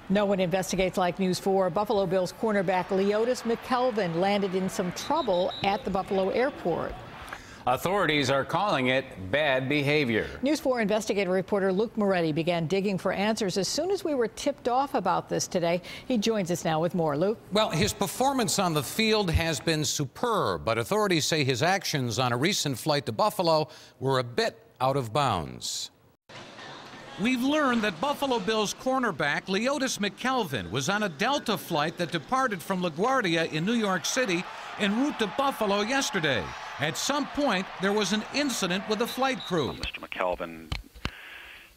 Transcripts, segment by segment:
No one investigates like News 4. Buffalo Bills cornerback Leotis McKelvin landed in some trouble at the Buffalo Airport. Authorities are calling it bad behavior. News 4 investigative reporter Luke Moretti began digging for answers as soon as we were tipped off about this today. He joins us now with more. Luke? Well, his performance on the field has been superb, but authorities say his actions on a recent flight to Buffalo were a bit out of bounds. We've learned that Buffalo Bills cornerback Leotis McKelvin was on a Delta flight that departed from LaGuardia in New York City en route to Buffalo yesterday. At some point, there was an incident with the flight crew. Mr. McKelvin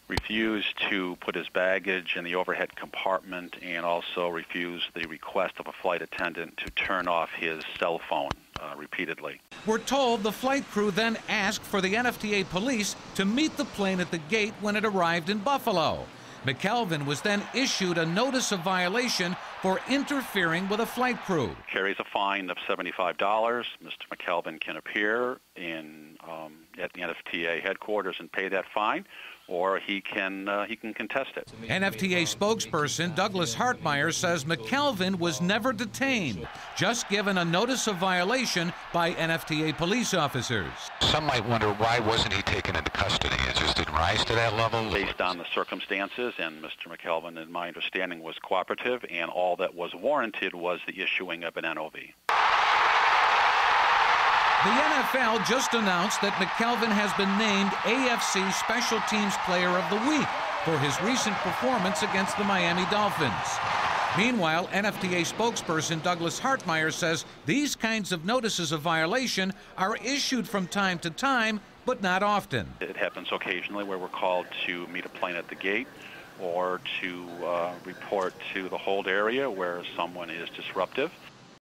refused to put his baggage in the overhead compartment and also refused the request of a flight attendant to turn off his cell phone repeatedly. We're told the flight crew then asked for the NFTA police to meet the plane at the gate when it arrived in Buffalo. McKelvin was then issued a notice of violation for interfering with a flight crew. Carries a fine of $75. Mr. McKelvin can appear at the NFTA headquarters and pay that fine, or he can contest it. NFTA spokesperson Douglas Hartmeyer says McKelvin was never detained, just given a notice of violation by NFTA police officers. Some might wonder why wasn't he taken into custody? It just didn't rise to that level? Based on the circumstances, and Mr. McKelvin, in my understanding, was cooperative, and all that was warranted was the issuing of an NOV. The NFL just announced that McKelvin has been named AFC Special Teams Player of the Week for his recent performance against the Miami Dolphins. Meanwhile, NFTA spokesperson Douglas Hartmeyer says these kinds of notices of violation are issued from time to time, but not often. It happens occasionally where we're called to meet a plane at the gate or to report to the hold area where someone is disruptive.